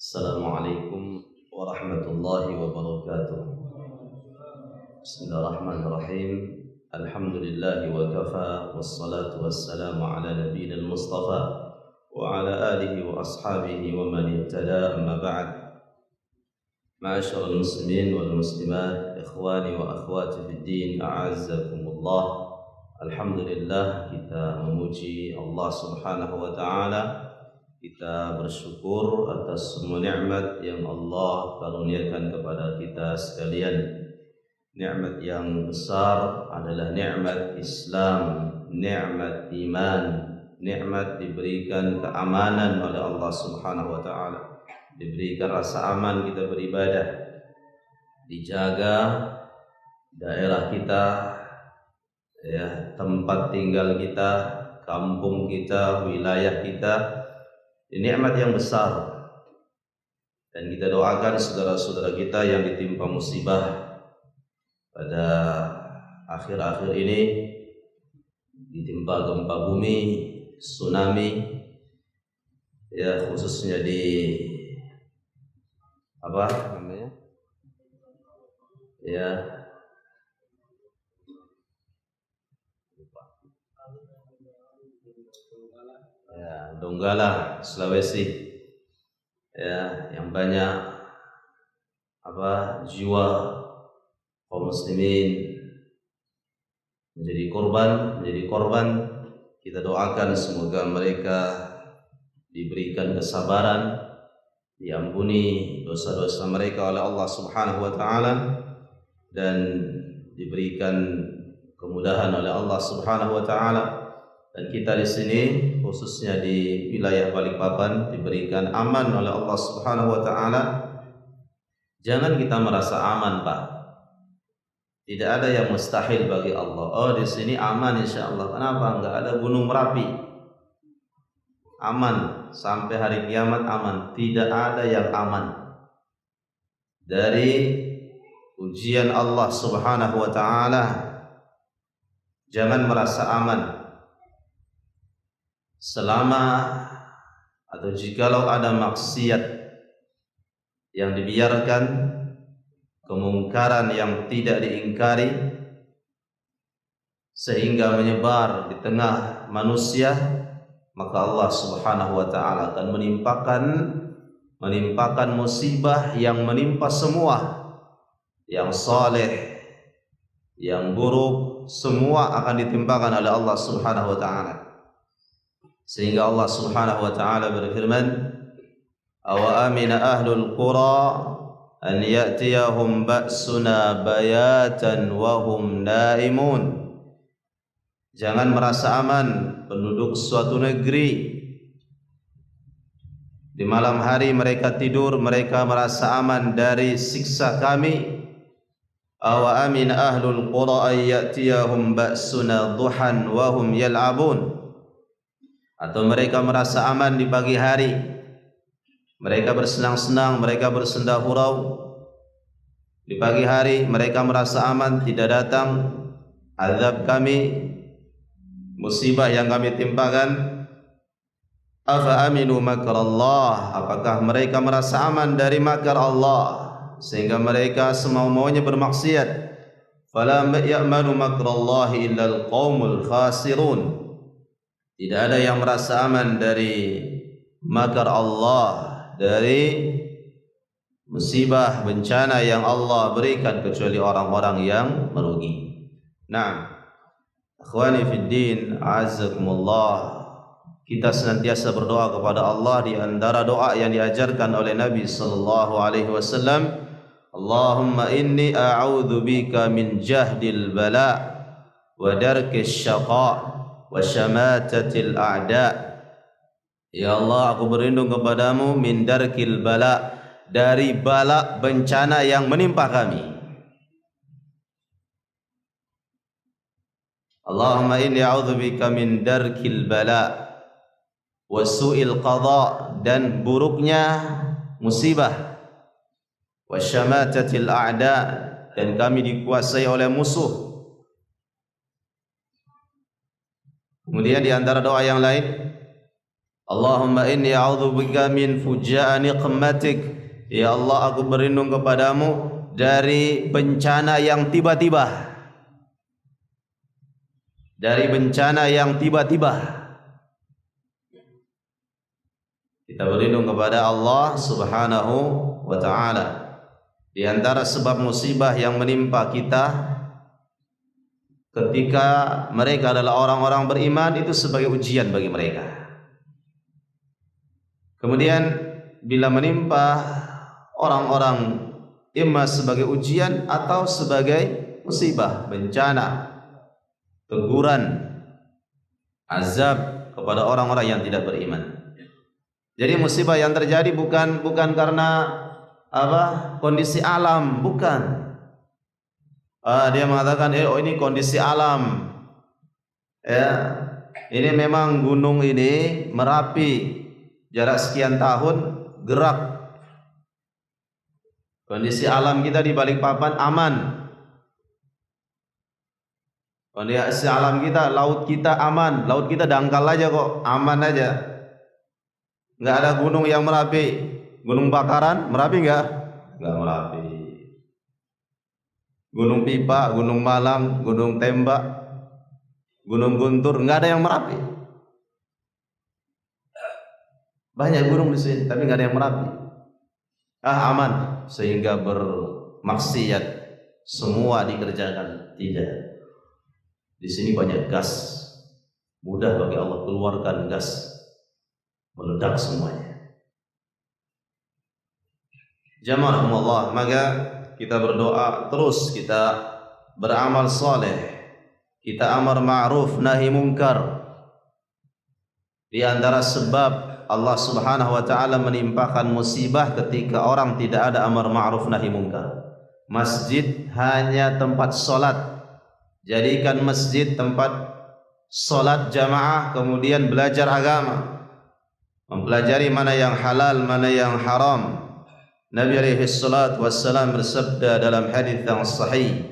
Assalamualaikum warahmatullahi wabarakatuh. Bismillahirrahmanirrahim. Alhamdulillahi wa kafa, wassalatu wassalamu ala nabiyina al-mustafa wa ala alihi wa ashabihi wa man ihtada, amma ba'd. Ma'asyiral muslimin wal muslimat, ikhwani wa akhwati fid din, a'azzakumullah. Alhamdulillah, kita memuji Allah Subhanahu wa taala. Kita bersyukur atas semua nikmat yang Allah karuniakan kepada kita sekalian. Nikmat yang besar adalah nikmat Islam, nikmat iman, nikmat diberikan keamanan oleh Allah Subhanahu wa taala. Diberikan rasa aman kita beribadah, dijaga daerah kita, tempat tinggal kita, kampung kita, wilayah kita. Ini nikmat yang besar, dan kita doakan saudara-saudara kita yang ditimpa musibah pada akhir-akhir ini, ditimpa gempa bumi, tsunami, khususnya di Donggala, Sulawesi, yang banyak jiwa kaum muslimin menjadi korban. Kita doakan semoga mereka diberikan kesabaran, diampuni dosa-dosa mereka oleh Allah Subhanahu wa taala, dan diberikan kemudahan oleh Allah Subhanahu wa taala. Dan kita di sini, khususnya di wilayah Balikpapan, diberikan aman oleh Allah Subhanahu wa taala. Jangan kita merasa aman, Pak. Tidak ada yang mustahil bagi Allah. Oh, di sini aman insyaallah. Kenapa? Enggak ada gunung Merapi. Aman sampai hari kiamat, aman. Tidak ada yang aman dari ujian Allah Subhanahu wa taala. Jangan merasa aman. Selama atau jikalau ada maksiat yang dibiarkan, kemungkaran yang tidak diingkari, sehingga menyebar di tengah manusia, maka Allah Subhanahu wa taala akan menimpakan musibah yang menimpa semua, yang saleh, yang buruk, semua akan ditimpakan oleh Allah Subhanahu wa taala. Sehingga Allah Subhanahu wa taala berfirman, "Awa amina ahlul qura an ya'tiyahum ba'suna bayatan wa hum naimun." Jangan merasa aman penduduk suatu negeri, di malam hari mereka tidur, mereka merasa aman dari siksa kami. Awa amina ahlul qura an ya'tiyahum ba'suna duhan wa hum yal'abun. Atau mereka merasa aman di pagi hari, mereka bersenang-senang, mereka bersenda hurau. Di pagi hari mereka merasa aman, tidak datang azab kami, musibah yang kami timpakan. Afa aminu makrallah, apakah mereka merasa aman dari makar Allah sehingga mereka semau-maunya bermaksiat? Fala ya'manu makrallahi illa al-qaumul khasirun. Tidak ada yang merasa aman dari makar Allah, dari musibah bencana yang Allah berikan, kecuali orang-orang yang merugi. Nah, akhwani fid din, a'azzakumullah. Kita senantiasa berdoa kepada Allah. Di antara doa yang diajarkan oleh Nabi sallallahu alaihi wasallam, Allahumma inni a'udzu bika min jahdil bala wa darkis syaqa wa syamatatil a'da. Ya Allah, aku berlindung kepadamu min darkil bala, dari bala bencana yang menimpa kami. Allahumma inni a'udzubika min darkil bala wa su'il qada, dan buruknya musibah, wa syamatatil a'da, dan kami dikuasai oleh musuh. Kemudian di antara doa yang lain, Allahumma inni a'udzubika min fuja'a niqmatik. Ya Allah, aku berlindung kepadamu dari bencana yang tiba-tiba. Dari bencana yang tiba-tiba. Kita berlindung kepada Allah Subhanahu wa ta'ala. Di antara sebab musibah yang menimpa kita ketika mereka adalah orang-orang beriman, itu sebagai ujian bagi mereka. Kemudian bila menimpa orang-orang imma sebagai ujian atau sebagai musibah, bencana, teguran, azab kepada orang-orang yang tidak beriman. Jadi musibah yang terjadi bukan karena kondisi alam, bukan. Dia mengatakan, ini kondisi alam. Ya, ini memang gunung ini Merapi jarak sekian tahun gerak. Kondisi alam kita di Balikpapan aman. Kondisi alam kita, laut kita aman. Laut kita dangkal aja kok, aman aja. Nggak ada gunung yang Merapi. Gunung Bakaran, Merapi nggak? Nggak Merapi. Gunung Pipa, Gunung Malang, Gunung Tembak, Gunung Guntur, nggak ada yang Merapi. Banyak gunung di sini, tapi nggak ada yang Merapi. Aman, sehingga bermaksiat semua dikerjakan. Tidak. Di sini banyak gas, mudah bagi Allah keluarkan gas, meledak semuanya. Jamaah Allah, maka kita berdoa terus, kita beramal saleh, kita amar ma'ruf nahi munkar. Di antara sebab Allah Subhanahu wa ta'ala menimpakan musibah ketika orang tidak ada amar ma'ruf nahi munkar. Masjid hanya tempat solat. Jadikan masjid tempat solat jamaah, kemudian belajar agama, mempelajari mana yang halal, mana yang haram. Nabi alaihi salatu wassalam bersabda dalam hadis yang sahih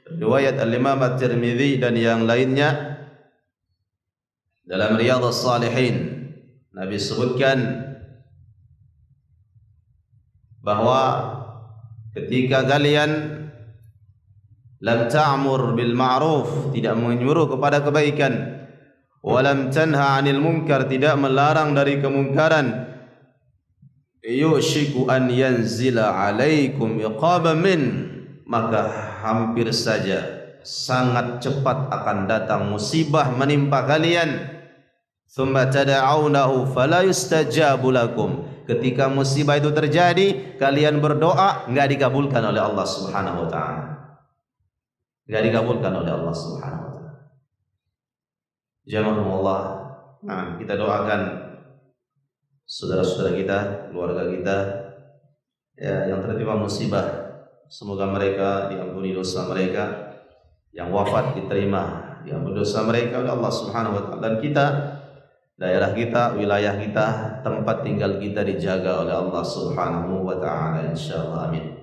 riwayat al-Imam At-Tirmidzi dan yang lainnya dalam Riyadhus Shalihin, Nabi sebutkan bahwa ketika kalian lam ta'mur bil ma'ruf, tidak menyuruh kepada kebaikan, wa lam tanha 'anil munkar, tidak melarang dari kemungkaran, yushiku an yanzila 'alaikum iqaban min, maka hampir saja sangat cepat akan datang musibah menimpa kalian. Thumma tada'aunahu fala yustajabu lakum. Ketika musibah itu terjadi, kalian berdoa, enggak dikabulkan oleh Allah Subhanahu wa ta'ala. Enggak dikabulkan oleh Allah Subhanahu wa ta'ala. Jamaah Allah, kita doakan saudara-saudara kita, keluarga kita ya, yang tertimpa musibah. Semoga mereka diampuni dosa mereka, yang wafat diterima diampuni dosa mereka oleh Allah Subhanahu wa ta'ala, dan kita, daerah kita, wilayah kita, tempat tinggal kita dijaga oleh Allah Subhanahu wa ta'ala, insyaallah, amin.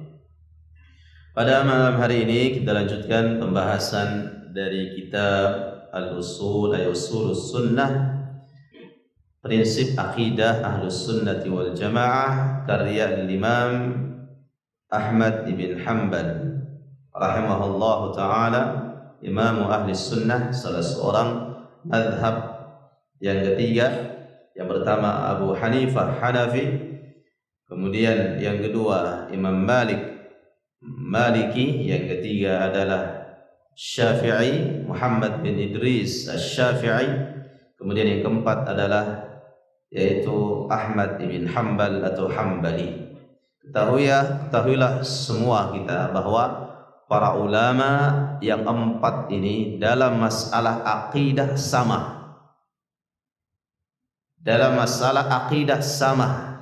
Pada malam hari ini kita lanjutkan pembahasan dari kitab Al-Usul, Usulus Sunnah, prinsip akidah Ahlus Sunnati wal Jamaah, karya Imam Ahmad ibn Hanbal rahimahullahu ta'ala, Imam Ahli Sunnah, salah seorang madhab yang ketiga. Yang pertama Abu Hanifah Hanafi, kemudian yang kedua Imam Malik Maliki, yang ketiga adalah Syafi'i Muhammad bin Idris Asy-Syafi'i, kemudian yang keempat adalah yaitu Ahmad bin Hanbal atau Hambali. Ketahuilah semua kita bahwa para ulama yang empat ini dalam masalah akidah sama. Dalam masalah akidah sama,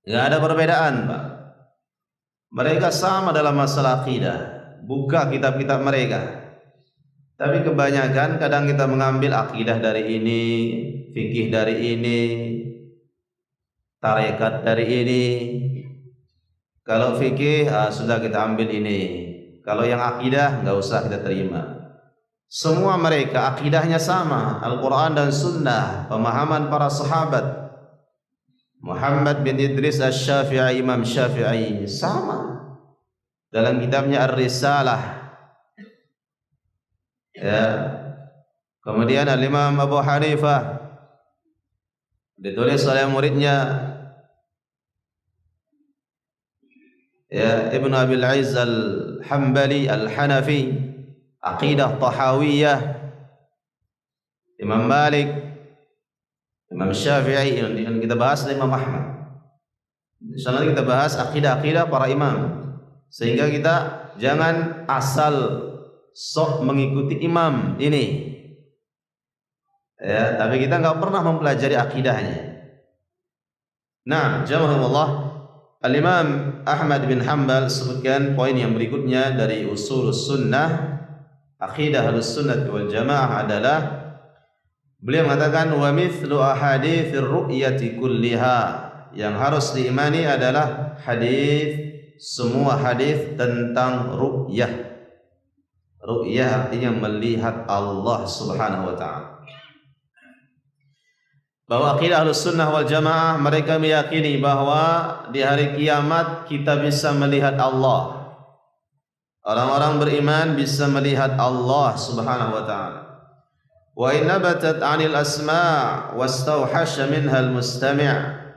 nggak ada perbedaan, Pak. Mereka sama dalam masalah akidah. Buka kitab-kitab mereka. Tapi kebanyakan kadang kita mengambil akidah dari ini, fikih dari ini, tarekat dari ini. Kalau fikih sudah kita ambil ini. Kalau yang akidah nggak usah kita terima. Semua mereka akidahnya sama, Al-Quran dan Sunnah, pemahaman para sahabat. Muhammad bin Idris Asy-Syafi'i, Imam Syafi'i, sama dalam kitabnya Ar-Risalah. Ya. Kemudian Al-Imam Abu Hanifah, ditulis oleh muridnya ya Ibnu Abil Izz Al-Hambali Al-Hanafi, Aqidah Tahawiyah. Imam Malik, Imam Syafi'i, yang kita bahas Imam Ahmad. Insyaallah kita bahas akidah-akidah para imam, sehingga kita jangan asal sok mengikuti imam ini ya, tapi kita enggak pernah mempelajari akidahnya. Nah, jamaahullah, Al-Imam Ahmad bin Hanbal sebutkan poin yang berikutnya dari usulus sunnah, akidah Ahlussunnah wal Jamaah adalah, beliau mengatakan wa mithlu ahaditsir ru'yati kulliha, yang harus diimani adalah semua hadis tentang ru'yah. Ru'yah artinya melihat Allah Subhanahu wa taala. Bahwa akidah Ahlussunnah wal Jamaah, mereka meyakini bahwa di hari kiamat kita bisa melihat Allah. Orang-orang beriman bisa melihat Allah Subhanahu wa taala. Wa in nabatat 'anil asma' wastawhasha minha al-mustami'.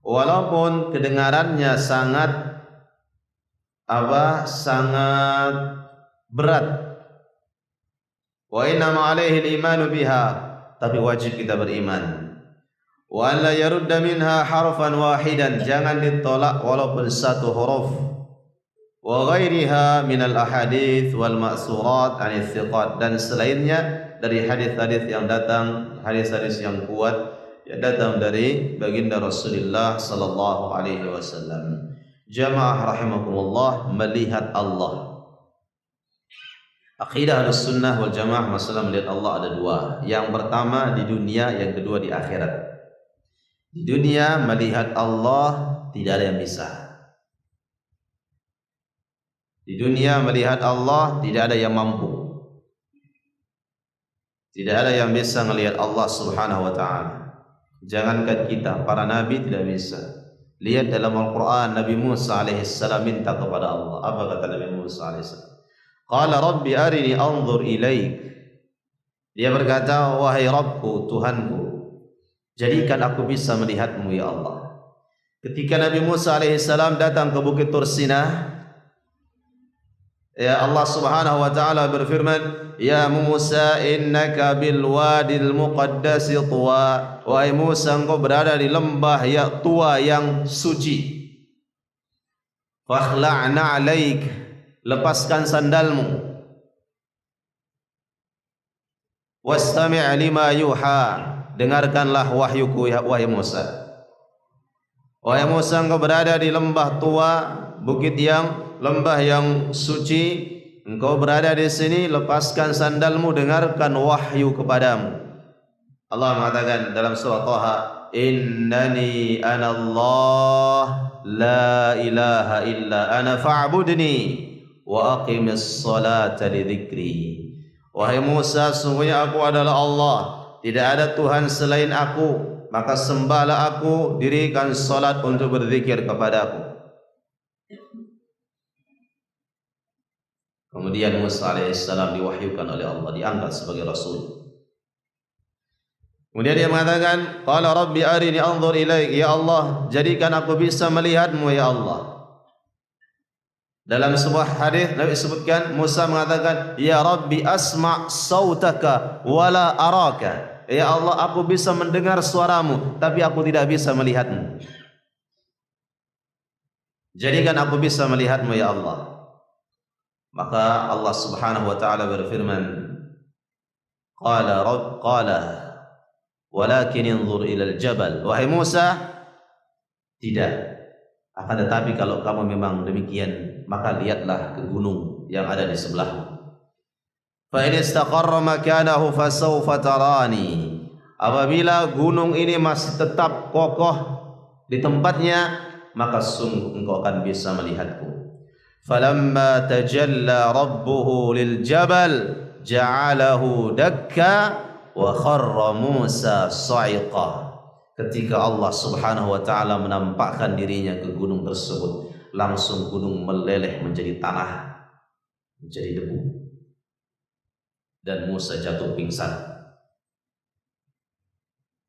Walaupun kedengarannya sangat berat. Wa inna ma 'alaihi al-iman biha, tapi wajib kita beriman. Wa an la yarudda minha harfan wahidan, jangan ditolak walaupun satu huruf. Wa ghairiha minal ahadits wal ma'surat 'anil thiqat, dan selainnya dari hadis-hadis yang datang, hadis-hadis yang kuat yang datang dari baginda Rasulullah sallallahu alaihi wasallam. Jamaah rahimakumullah, melihat Allah. Akidah Ahlussunnah wal Jamaah masalah melihat Allah ada dua. Yang pertama di dunia, yang kedua di akhirat. Di dunia melihat Allah tidak ada yang bisa. Di dunia melihat Allah tidak ada yang mampu. Tidak ada yang bisa melihat Allah Subhanahu wa taala. Jangankan kita, para nabi tidak bisa. Lihat dalam Al-Quran, Nabi Musa alaihissalam minta kepada Allah. Apa kata Nabi Musa alaihissalam? Qala Rabbi arini anzur ilaik. Dia berkata, wahai Rabbku, Tuhanku, jadikan aku bisa melihatmu ya Allah. Ketika Nabi Musa alaihissalam datang ke Bukit Tursinah, ya Allah Subhanahu wa taala berfirman, ya Musa innaka bil wadil muqaddas tuwa. Wahai Musa, engkau berada di lembah yang tua yang suci. Fakhla'na 'alaik, lepaskan sandalmu. Wastami' lima yuha, dengarkanlah wahyuku ya wahai Musa. Wahai Musa, engkau berada di lembah tua, lembah yang suci. Engkau berada di sini, lepaskan sandalmu, dengarkan wahyu kepadamu. Allah mengatakan dalam surah Taha, innani anallah la ilaha illa ana fa'budni wa aqimis salata li dzikri. Wahai Musa, sungguhnya aku adalah Allah, tidak ada Tuhan selain aku, maka sembahlah aku, dirikan salat untuk berzikir kepadaku. Kemudian Musa alaihissalam diwahyukan oleh Allah, diangkat sebagai Rasul. Kemudian dia mengatakan, qala Rabbi arini anzur ilaik, ya Allah, jadikan aku bisa melihatmu ya Allah. Dalam sebuah hadis Nabi sebutkan, Musa mengatakan, ya Rabbi asma' sautaka wala araka. Ya Allah, aku bisa mendengar suaramu, tapi aku tidak bisa melihatmu. Jadikan aku bisa melihatmu ya Allah. Maka Allah Subhanahu wa taala berfirman, qala walakin inzur ilal jabal. Wahai Musa, tidak, akan tetapi kalau kamu memang demikian, maka lihatlah ke gunung yang ada di sebelahmu. Fa in istaqarra makanahu fasawfa tarani. Apabila gunung ini masih tetap kokoh di tempatnya, maka sungguh engkau akan bisa melihatku. Falamma tajalla rabbuhu lil jabal ja'alahu dakka wa kharra Musa sa'iqa. Ketika Allah Subhanahu wa taala menampakkan dirinya ke gunung tersebut, langsung gunung meleleh menjadi tanah, menjadi debu, dan Musa jatuh pingsan.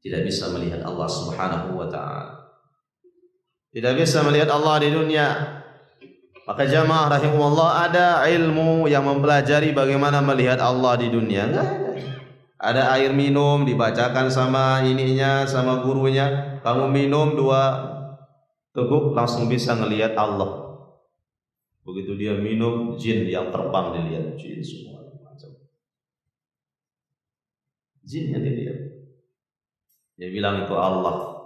Tidak bisa melihat Allah Subhanahu wa taala, tidak bisa melihat Allah di dunia. Maka jamaah rahimahullah, ada ilmu yang mempelajari bagaimana melihat Allah di dunia? Enggak ada. Ada air minum dibacakan sama ininya, sama gurunya, kamu minum 2 teguk langsung bisa ngelihat Allah. Begitu dia minum, jin yang terbang dilihat, jin semua macam. Jin yang dilihat. Dia bilang itu Allah.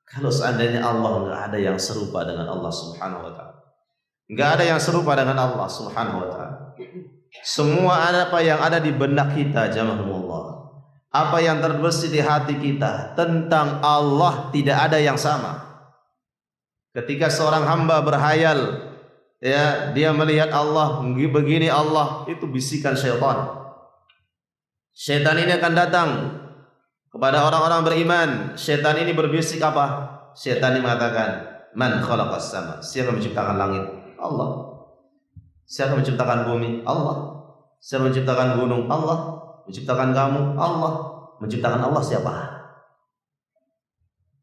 Kalau seandainya Allah, enggak ada yang serupa dengan Allah Subhanahu wa taala. Enggak ada yang serupa dengan Allah Subhanahu wa taala. Semua apa yang ada di benak kita, jamaahullah, apa yang terbesit di hati kita tentang Allah, tidak ada yang sama. Ketika seorang hamba berhayal, ya, dia melihat Allah, begini Allah, itu bisikan syaitan. Syaitan ini akan datang kepada orang-orang beriman. Syaitan ini berbisik apa? Syaitan ini mengatakan, man khalaqas sama, siapa menciptakan langit? Allah. Siapa menciptakan bumi? Allah. Siapa menciptakan gunung? Allah. Menciptakan kamu? Allah. Menciptakan Allah siapa?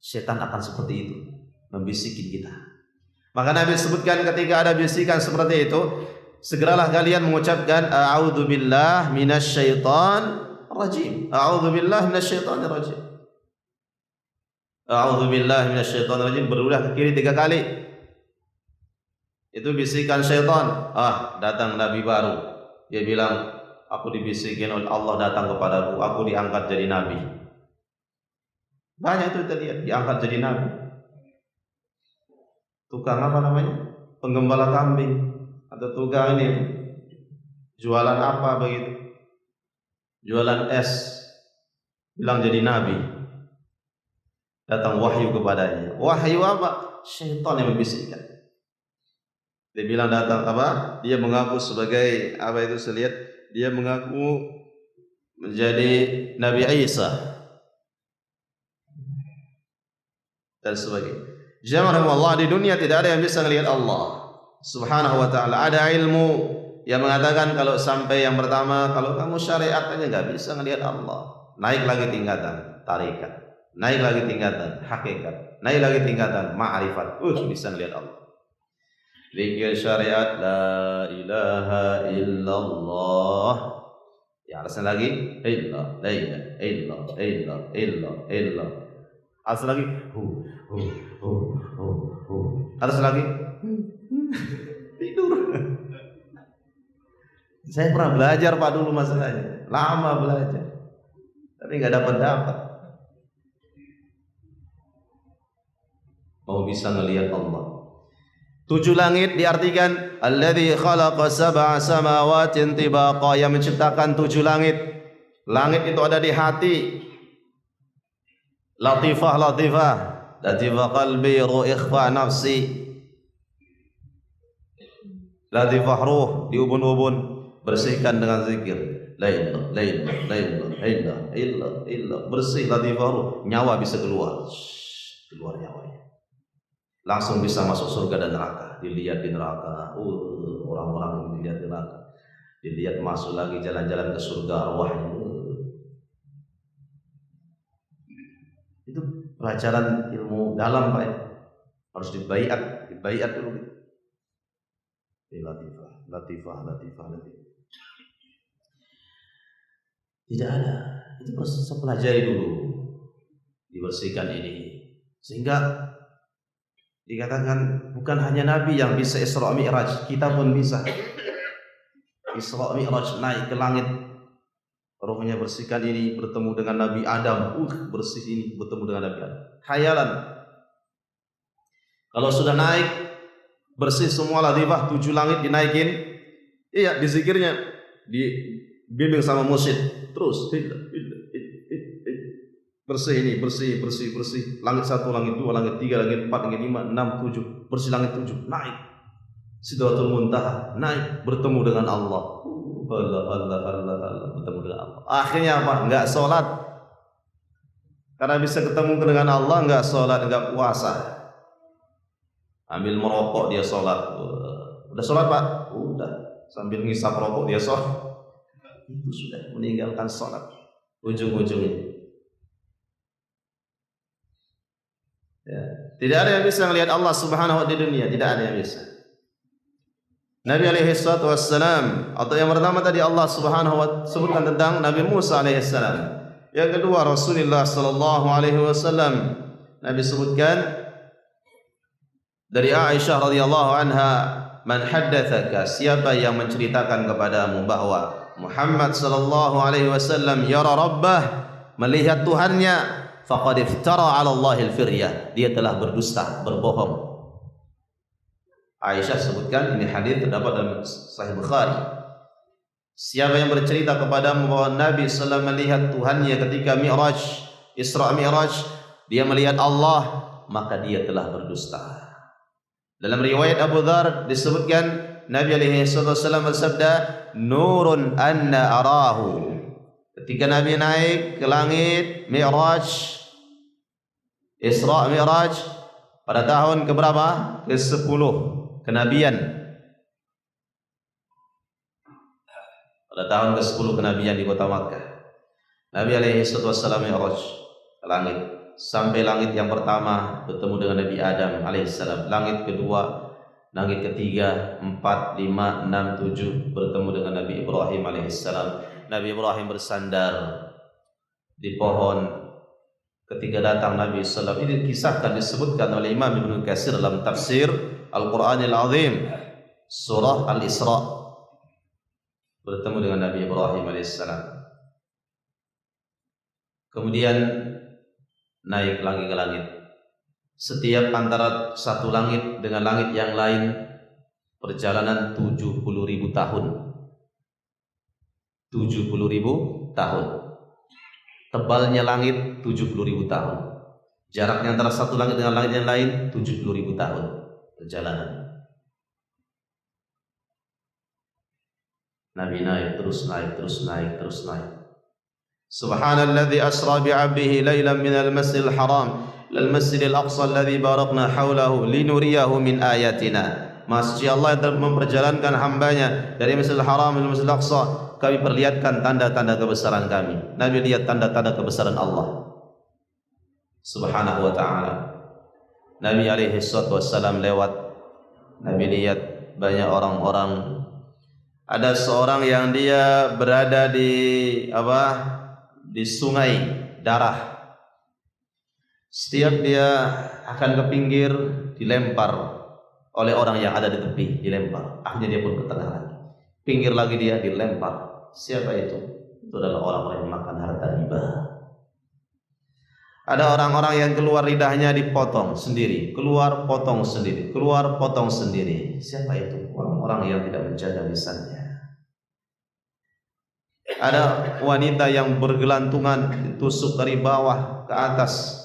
Setan akan seperti itu, membisikin kita. Maka Nabi sebutkan ketika ada bisikan seperti itu, segeralah kalian mengucapkan a'udzubillah minasyaitonir rajim. A'udzubillah minasyaitonir rajim. A'udzubillah minasyaitonir rajim, berulang ke kiri 3 kali. Itu bisikan syaitan. Datang nabi baru. Dia bilang, aku dibisikin oleh Allah datang kepadaku, aku diangkat jadi nabi. Banyak itu kita lihat, diangkat jadi nabi. Tukang apa namanya? Penggembala kambing, atau tukang ini jualan apa begitu? Jualan es, bilang jadi nabi. Datang wahyu kepadanya. Wahyu apa? Syaitan yang membisikkan. Dia bilang datang apa? Dia mengaku sebagai apa itu, saya lihat dia mengaku menjadi Nabi Isa dan sebagainya. Jamaah Allah, di dunia tidak ada yang bisa melihat Allah Subhanahu wa taala. Ada ilmu yang mengatakan kalau sampai yang pertama, kalau kamu syariat aja nggak bisa melihat Allah. Naik lagi tingkatan tarikat, naik lagi tingkatan hakikat, naik lagi tingkatan ma'rifat, bisa melihat Allah. Zikir syariat la ilaha illallah. Ya, alasan lagi illallah, la ilaha illallah, illallah. Alasan lagi hu. Alasan lagi tidur. Saya pernah belajar Pak dulu masalahnya, lama belajar, tapi nggak dapat. Mau bisa ngelihat Allah. 7 langit diartikan alladzi khalaqa sab'a samawatin tibaqa, yang menciptakan 7 langit. Langit itu ada di hati. Latifah qalbi, ruh ikhfa nafsi. Latifah ruh di ubun-ubun, bersihkan dengan zikir. La ilaha illallah. Bersih latifah ruh, nyawa bisa keluar nyawanya. Langsung bisa masuk surga dan neraka. Dilihat di neraka, orang-orang yang dilihat di neraka, dilihat masuk lagi jalan-jalan ke surga arwahnya. Itu pelajaran ilmu dalam Pak ya. Harus dibaiat dulu. Latifah. Tidak ada. Itu proses pelajari dulu, dibersihkan ini, sehingga dikatakan bukan hanya Nabi yang bisa Isra Mi'raj, kita pun bisa Isra Mi'raj, naik ke langit, rohnya bersihkan ini, bertemu dengan Nabi Adam, bersih ini, bertemu dengan Nabi Adam. Khayalan. Kalau sudah naik, bersih semua latifah, 7 langit dinaikin, iya, dizikirnya, dibimbing sama mursyid, terus bersih ini, bersih. Langit 1, langit 2, langit 3, langit 4, langit 5, 6, 7. Bersih langit 7, naik. Sidratul Muntaha, naik bertemu dengan Allah. Allah, bertemu dengan Allah. Akhirnya apa? Enggak sholat. Karena bisa ketemu dengan Allah, enggak sholat, enggak puasa. Ambil merokok dia sholat. Udah sholat Pak? Udah. Sambil ngisap rokok dia sholat. Itu sudah meninggalkan sholat. Ujung-ujungnya. Ya. Tidak ada yang bisa melihat Allah Subhanahu wa ta'ala di dunia. Tidak ada yang bisa. Nabi alaihi salatu wassalam, atau yang pertama tadi Allah Subhanahu wa ta'ala sebutkan tentang Nabi Musa alaihi salam. Yang kedua Rasulullah sallallahu alaihi wasallam. Nabi sebutkan dari Aisyah radhiyallahu anha, "Man haddatsaka, siapa yang menceritakan kepadamu bahwa Muhammad sallallahu alaihi wasallam yara rabbah, melihat Tuhannya, faqad iftara 'ala Allahil firyah, dia telah berdusta, berbohong." Aisyah sebutkan, ini hadis terdapat dalam Sahih Bukhari. Siapa yang bercerita kepadamu bahwa Nabi sallallahu melihat Tuhannya ketika Mi'raj, Isra Mi'raj, dia melihat Allah, maka dia telah berdusta. Dalam riwayat Abu Dzar disebutkan Nabi alaihi wasallam bersabda, "Nurun anna arahu." Ketika Nabi naik ke langit Mi'raj, Isra Mi'raj, pada tahun keberapa? Ke-10 kenabian. Pada tahun ke-10 kenabian di kota Makkah, Nabi alaihi wasallam Mi'raj ke langit. Sampai langit yang pertama bertemu dengan Nabi Adam alaihissalam. Langit kedua, langit ketiga, 4, 5, 6, 7 bertemu dengan Nabi Ibrahim alaihissalam. Nabi Ibrahim bersandar di pohon. Ketika datang Nabi sallallahu alaihi wasallam, ini kisahkan disebutkan oleh Imam Ibnu Katsir dalam tafsir Al-Qur'anil Azim surah Al-Isra, bertemu dengan Nabi Ibrahim alaihissalam. Kemudian naik lagi ke langit. Setiap antara satu langit dengan langit yang lain perjalanan 70.000 tahun. 70.000 tahun. Tebalnya langit 70.000 tahun. Jaraknya antara satu langit dengan langit yang lain 70.000 tahun perjalanan. Nabi naik terus naik terus naik terus naik. Subhanalladzi asra bi'abdihi lailan minal masjidil haram ilal masjidil aqsa alladzi barakna haulahu linuriyahu min ayatina. Masya Allah yang memperjalankan hambanya dari Masjidil Haram ke Masjidil Aqsa, kami perlihatkan tanda-tanda kebesaran kami. Nabi lihat tanda-tanda kebesaran Allah Subhanahu wa ta'ala. Nabi alaihi wassalam lewat, Nabi lihat banyak orang-orang. Ada seorang yang dia berada di sungai darah. Setiap dia akan ke pinggir dilempar oleh orang yang ada di tepi, dilempar. Akhirnya dia pun ke tengah lagi. Pinggir lagi dia dilempar. Siapa itu? Itu adalah orang-orang yang makan harta riba. Ada orang-orang yang keluar lidahnya dipotong sendiri, keluar potong sendiri, keluar potong sendiri. Siapa itu? Orang-orang yang tidak menjaga lisannya. Ada wanita yang bergelantungan ditusuk dari bawah ke atas,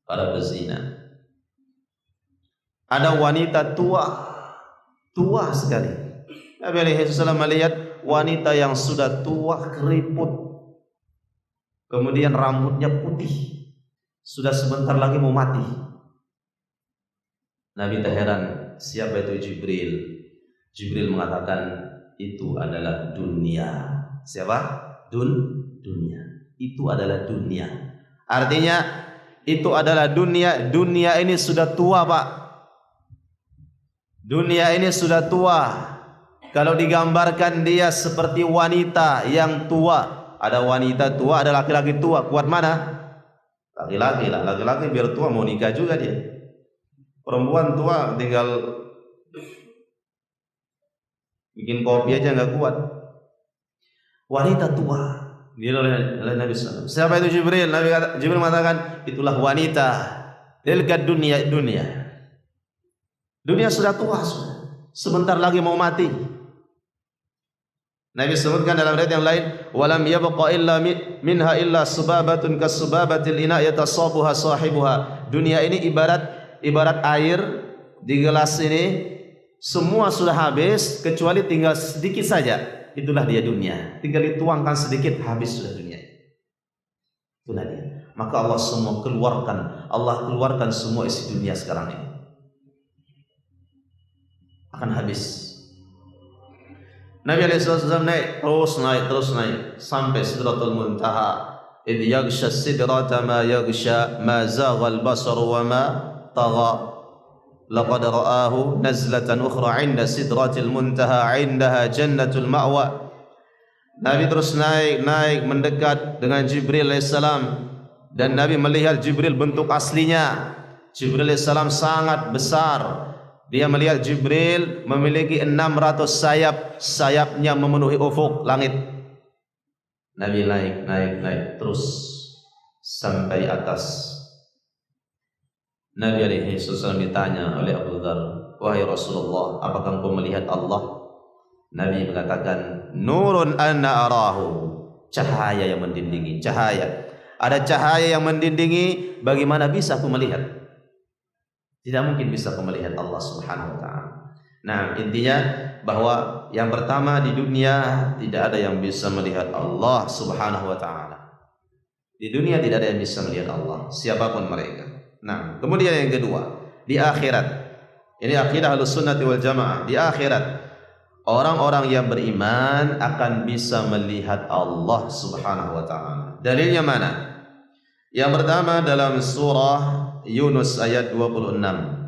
para pezina. Ada wanita tua sekali. Nabi alaihi wasallam melihat wanita yang sudah tua keriput, kemudian rambutnya putih, sudah sebentar lagi mau mati. Nabi terheran, siapa itu? Jibril. Jibril mengatakan itu adalah dunia. Siapa? Dunia. Itu adalah dunia. Artinya itu adalah dunia. Dunia ini sudah tua, Pak. Dunia ini sudah tua. Kalau digambarkan dia seperti wanita yang tua. Ada wanita tua, ada laki-laki tua. Kuat mana? Laki-laki lah. Laki-laki biar tua mau nikah juga dia. Perempuan tua tinggal bikin kopi aja nggak kuat. Wanita tua. Dia oleh Nabi SAW. Siapa itu Jibril? Jibril mengatakan itulah wanita. Tilka dunia. Dunia sudah tua, sebentar lagi mau mati. Nabi sebutkan dalam ayat yang lain, walam yabqa illa minha illa subabatun kasubabatil ina yatasabuha sahibuha. Dunia ini ibarat air di gelas ini, semua sudah habis kecuali tinggal sedikit saja. itulah dia dunia. Tinggal dituangkan sedikit, habis sudah dunia. Itulah dia. Maka Allah keluarkan semua isi dunia sekarang ini. Akan habis. Nabi SAW naik terus naik sampai Sidratul Muntaha. إذ يغشى السدرة ما يغشى ما زاغ البصر وما طغى لقد رآه نزلة أخرى عند سدرة المنتهى عندها جنة المأوى. Nabi terus naik mendekat dengan Jibril alaihissalam, dan Nabi melihat Jibril bentuk aslinya. Jibril alaihissalam sangat besar. Dia melihat Jibril memiliki 600 sayap, sayapnya memenuhi ufuk langit. Nabi naik terus sampai atas. Nabi alaihi wasallam ditanya oleh Abu Dzar, "Wahai Rasulullah, apakah engkau melihat Allah?" Nabi mengatakan, "Nurun anna arahu." Cahaya yang mendindingi, cahaya. Ada cahaya yang mendindingi, bagaimana bisa aku melihat? Tidak mungkin bisa aku melihat Allah Subhanahu wa taala. Nah, intinya bahwa yang pertama di dunia tidak ada yang bisa melihat Allah Subhanahu wa taala. Di dunia tidak ada yang bisa melihat Allah, siapapun mereka. Nah, kemudian yang kedua, di akhirat. Ini akidah Ahlussunnah wal Jamaah. Di akhirat, orang-orang yang beriman akan bisa melihat Allah Subhanahu wa taala. Dalilnya mana? Yang pertama dalam surah Yunus ayat 26.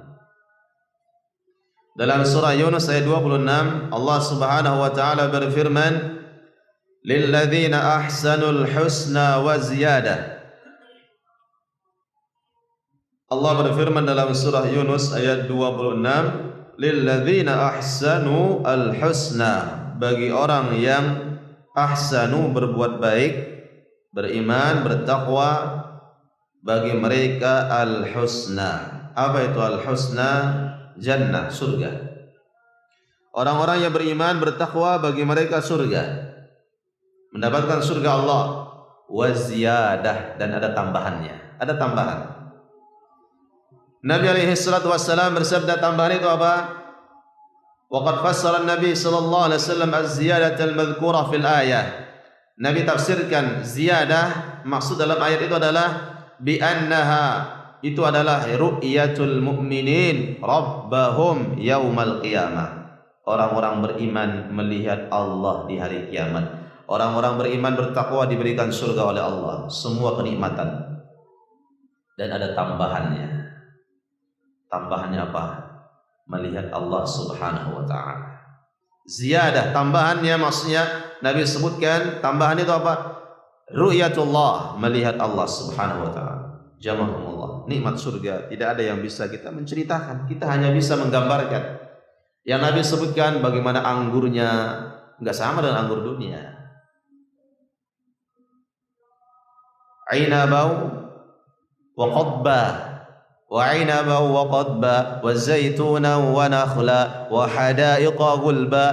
Dalam surah Yunus ayat 26, Allah Subhanahu wa taala berfirman, "Lilladzina ahsanul husna wa ziyadah." Allah berfirman dalam surah Yunus ayat 26, "Lilladzina ahsanu al-husna." Bagi orang yang ahsanu, berbuat baik, beriman, bertakwa, bagi mereka al-husna. Apa itu al-husna? Jannah, surga. Orang-orang yang beriman, bertakwa, bagi mereka surga, mendapatkan surga Allah. Wa ziyadah, dan ada tambahannya, ada tambahan. Nabi alaihi salatu wassalam bersabda, tambahan itu apa? Waqad fassara Nabi sallallahu alaihi wasallam az-ziyadah al-madhkurah fil ayah. Nabi tafsirkan ziyadah, maksud dalam ayat itu adalah bi annaha, itu adalah ru'yatul mu'minin rabbahum yaumal qiyamah. Orang-orang beriman melihat Allah di hari kiamat. Orang-orang beriman bertakwa diberikan surga oleh Allah, semua kenikmatan. Dan ada tambahannya. Tambahannya apa? Melihat Allah Subhanahu wa taala. Ziyadah, tambahannya maksudnya Nabi sebutkan tambahan itu apa? Ru'yatullah, melihat Allah Subhanahu wa taala. Jamahumullah, nikmat surga tidak ada yang bisa kita menceritakan, kita hanya bisa menggambarkan. Yang Nabi sebutkan bagaimana anggurnya enggak sama dengan anggur dunia. Ainabau wa qadba, wa ainabau wa qadba, wa zaituna wa nakhla, wa hadaiqa gulba.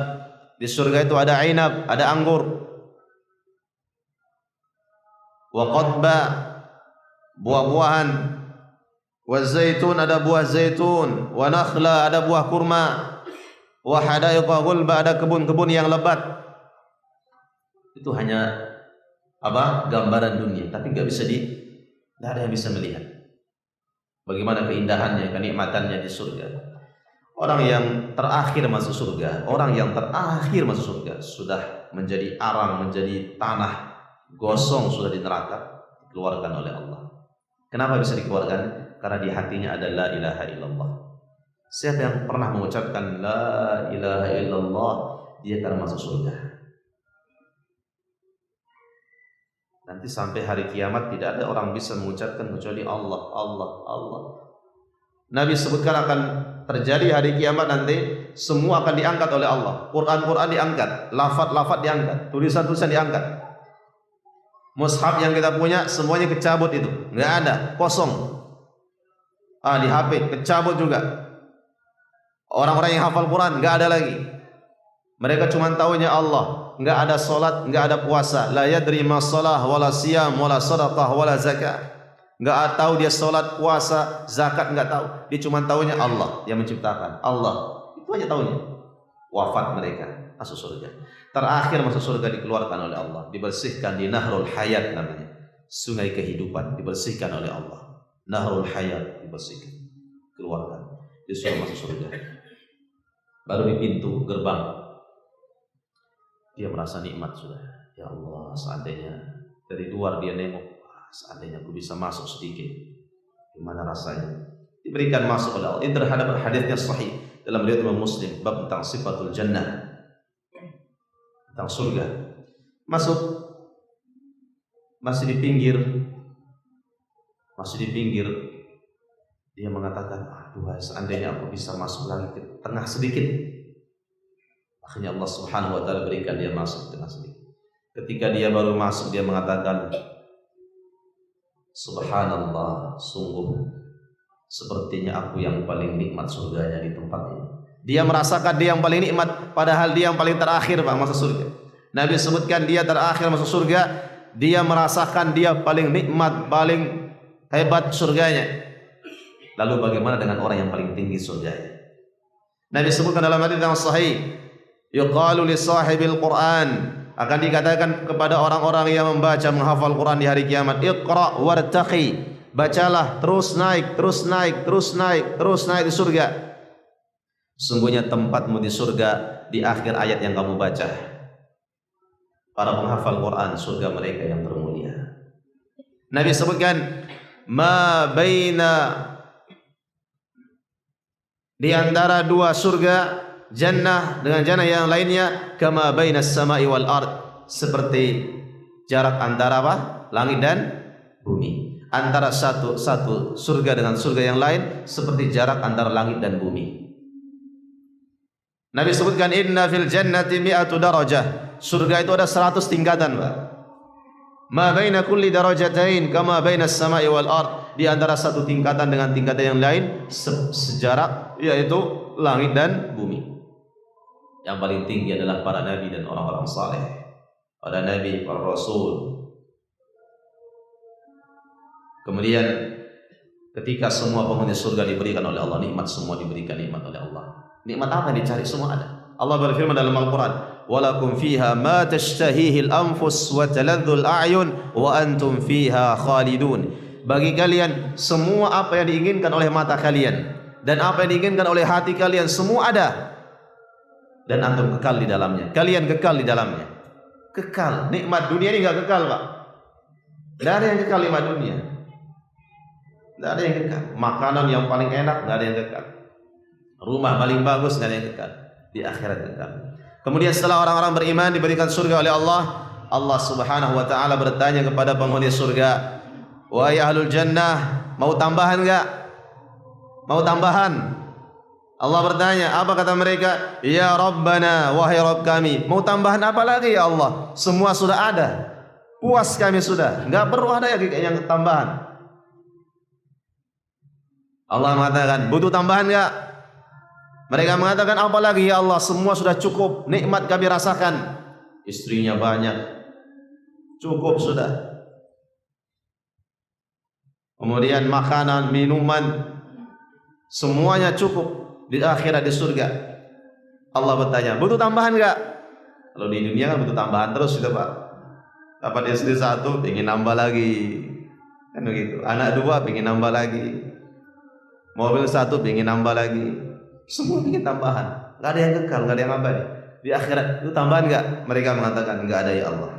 Di surga itu ada ainab, ada anggur. Wa qadba, buah-buahan. Wa zaitun, ada buah zaitun. Wa nakhla, ada buah kurma. Wa hadaiqa gulba, ada kebun-kebun yang lebat. Itu hanya apa? Gambaran dunia, tapi enggak ada yang bisa melihat bagaimana keindahannya, kenikmatannya di surga. Orang yang terakhir masuk surga, sudah menjadi arang, menjadi tanah, gosong sudah di neraka, dikeluarkan oleh Allah. Kenapa bisa dikeluarkan? Karena di hatinya ada la ilaha illallah. Siapa yang pernah mengucapkan la ilaha illallah, dia akan masuk surga. Nanti sampai hari kiamat tidak ada orang bisa mengucapkan kecuali Allah, Allah, Allah. Nabi sebutkan akan terjadi hari kiamat nanti, semua akan diangkat oleh Allah. Quran diangkat, lafaz diangkat, tulisan-tulisan diangkat. Mushaf yang kita punya semuanya kecabut itu, nggak ada, kosong. Di HP kecabut juga. Orang-orang yang hafal Quran nggak ada lagi. Mereka cuma tahunya Allah, nggak ada solat, nggak ada puasa. La yadri ma shalah wala siyam wala sadaqah wala zakah. Nggak tahu dia solat, puasa, zakat, nggak tahu. Dia cuma tahunya Allah yang menciptakan. Allah, itu aja tahunya. Wafat mereka masuk surga. terakhir masuk surga dikeluarkan oleh Allah, dibersihkan di Nahrul Hayat namanya, sungai kehidupan, dibersihkan oleh Allah. Nahrul Hayat dibersihkan, keluarkan, disuruh masuk surga. Baru di pintu gerbang dia merasa nikmat sudah. Ya Allah, seandainya dari luar dia nengok, seandainya aku bisa masuk sedikit, gimana rasanya? Diberikan masuk oleh Allah. Ini terhadap hadisnya sahih dalam riwayat Imam Muslim bab tentang sifatul jannah, tentang surga. Masuk, masih di pinggir, dia mengatakan, aduh, seandainya aku bisa masuk lagi ke tengah sedikit. Akhirnya Allah Subhanahu wa taala berikan dia masuk ke tengah sedikit. Ketika dia baru masuk, dia mengatakan, subhanallah, sungguh sepertinya aku yang paling nikmat surganya di tempat ini. Dia merasakan dia yang paling nikmat, padahal dia yang paling terakhir Pak masuk surga. Nabi sebutkan dia terakhir masuk surga, dia merasakan dia paling nikmat, paling hebat surganya. Lalu bagaimana dengan orang yang paling tinggi surganya? Nabi sebutkan dalam hadis yang sahih, yuqalu li sahibil Quran, akan dikatakan kepada orang-orang yang membaca menghafal Quran di hari kiamat, iqra wartaqi, bacalah, terus naik, terus naik, terus naik, terus naik di surga. Sungguhnya tempatmu di surga di akhir ayat yang kamu baca. Para penghafal Quran, surga mereka yang termulia. Nabi sebutkan, ma baina, di antara dua surga, jannah dengan jannah yang lainnya, kama bainas sama'i wal ard, seperti jarak antara apa? Langit dan bumi. Antara satu surga dengan surga yang lain seperti jarak antara langit dan bumi. Nabi sebutkan, inna fil jannati mi'atu darajah, surga itu ada 100 tingkatan, Pak. Ma baina kulli darajatain kama bainas sama'i wal ard, di antara satu tingkatan dengan tingkatan yang lain sejarak, yaitu langit dan bumi. Yang paling tinggi adalah para nabi dan orang-orang saleh, para nabi, para rasul. Kemudian ketika semua penghuni surga diberikan oleh Allah nikmat, semua diberikan nikmat oleh Allah. Nikmat apa yang dicari semua ada. Allah berfirman dalam Al-Quran, walakum fiha ma tashtahihi al-anfus wa taladhdhu al-a'yun wa antum fiha khalidun. Bagi kalian semua apa yang diinginkan oleh mata kalian dan apa yang diinginkan oleh hati kalian semua ada, dan antum kekal di dalamnya. Kalian kekal di dalamnya. Kekal. Nikmat dunia ini enggak kekal, Pak. Tidak ada yang kekal nikmat dunia. Tidak ada yang kekal. Makanan yang paling enak tidak ada yang kekal. Rumah paling bagus tidak ada yang kekal. Di akhirat kekal. Kemudian setelah orang-orang beriman diberikan surga oleh Allah, Allah Subhanahu wa taala bertanya kepada penghuni surga, wahai ahlul jannah, mau tambahan enggak? Mau tambahan? Allah bertanya, apa kata mereka? Ya Rabbana, wahai Rabb kami, mau tambahan apa lagi ya Allah? Semua sudah ada, puas kami sudah, enggak perlu ada yang tambahan. Allah mengatakan, butuh tambahan enggak? Mereka mengatakan, apa lagi ya Allah? Semua sudah cukup, nikmat kami rasakan. Istrinya banyak, cukup sudah. Kemudian makanan, minuman, semuanya cukup. Di akhirat di surga Allah bertanya, butuh tambahan enggak? Kalau di dunia kan butuh tambahan terus gitu, Pak. Dapat istri satu pengen nambah lagi, kan begitu. Anak dua pengen nambah lagi, mobil satu pengen nambah lagi, semua pengen tambahan. Enggak ada yang kekal, enggak ada yang abadi. Di akhirat itu tambahan enggak? Mereka mengatakan enggak ada ya Allah.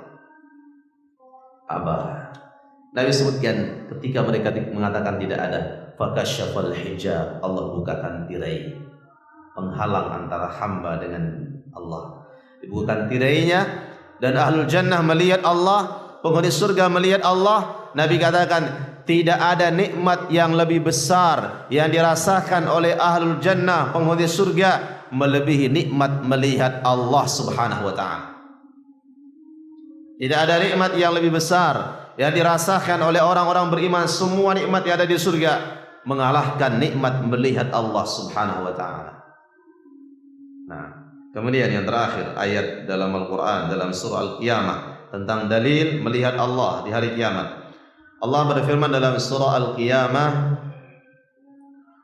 Abah. Nabi sebutkan ketika mereka mengatakan tidak ada, fakasyafal hijab, Allah bukakan tirai penghalang antara hamba dengan Allah. Dibukakan tirainya dan ahlul jannah melihat Allah, penghuni surga melihat Allah. Nabi katakan tidak ada nikmat yang lebih besar yang dirasakan oleh ahlul jannah, penghuni surga, melebihi nikmat melihat Allah Subhanahu wa taala. Tidak ada nikmat yang lebih besar yang dirasakan oleh orang-orang beriman. Semua nikmat yang ada di surga mengalahkan nikmat melihat Allah Subhanahu wa taala. Nah, kemudian yang terakhir ayat dalam Al-Qur'an dalam surah Al-Qiyamah tentang dalil melihat Allah di hari kiamat. Allah berfirman dalam surah Al-Qiyamah,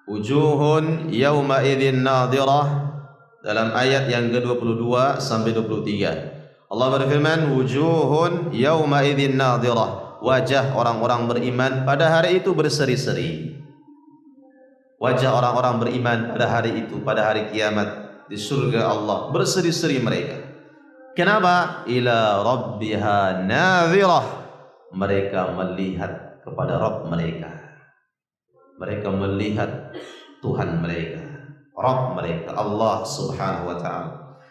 wujuhun yawma idzin nadhirah, dalam ayat yang ke-22 sampai 23. Allah berfirman, wujuhun yawma idzin nadhirah. Wajah orang-orang beriman pada hari itu berseri-seri. Wajah orang-orang beriman pada hari itu, pada hari kiamat di surga Allah berseri-seri mereka. Kenapa? Ila rabbiha nadhirah. Mereka melihat kepada Rabb mereka. Mereka melihat Tuhan mereka, Rabb mereka, Allah Subhanahu wa taala.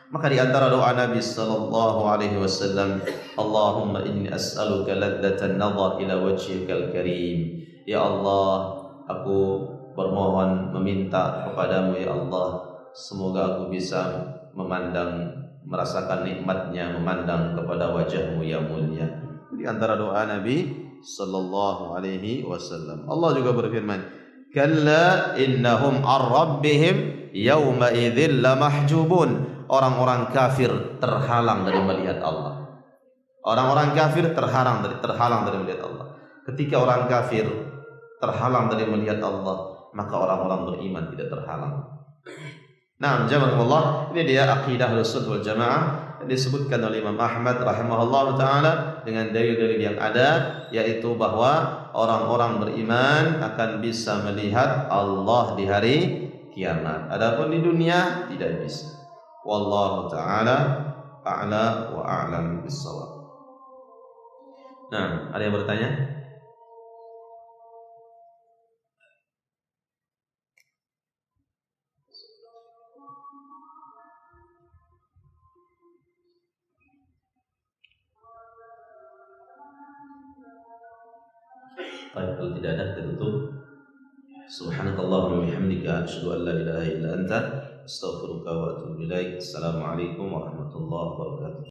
Maka di antara doa Nabi sallallahu alaihi wasallam, Allahumma inni as'aluka ladzatan nadhar ila wajhikal karim. Ya Allah, aku bermohon meminta kepadamu ya Allah, semoga aku bisa merasakan nikmatnya memandang kepada wajahmu yang mulia. Di antara doa Nabi sallallahu alaihi wasallam. Allah juga berfirman, kalla innahum ar-rabbihim yawma idzil lamahjubun. Orang-orang kafir terhalang dari melihat Allah. Orang-orang kafir terhalang dari melihat Allah. Ketika orang kafir terhalang dari melihat Allah, maka orang-orang beriman tidak terhalang. Nah, jazakumullah, ini dia akidah Ahlussunnah wal Jamaah yang disebutkan oleh Imam Ahmad rahimahullah taala dengan dalil-dalil yang ada, yaitu bahwa orang-orang beriman akan bisa melihat Allah di hari kiamat. Adapun di dunia tidak bisa. Wallahu taala a'la wa a'lam bis-shawab. Nah, ada yang bertanya? Baik, kalau tidak ada kita tutup. Subhanakallahumma wa bihamdika asyhadu an la ilaha illa anta astaghfiruka wa atubu ilaik. Assalamualaikum warahmatullahi wabarakatuh.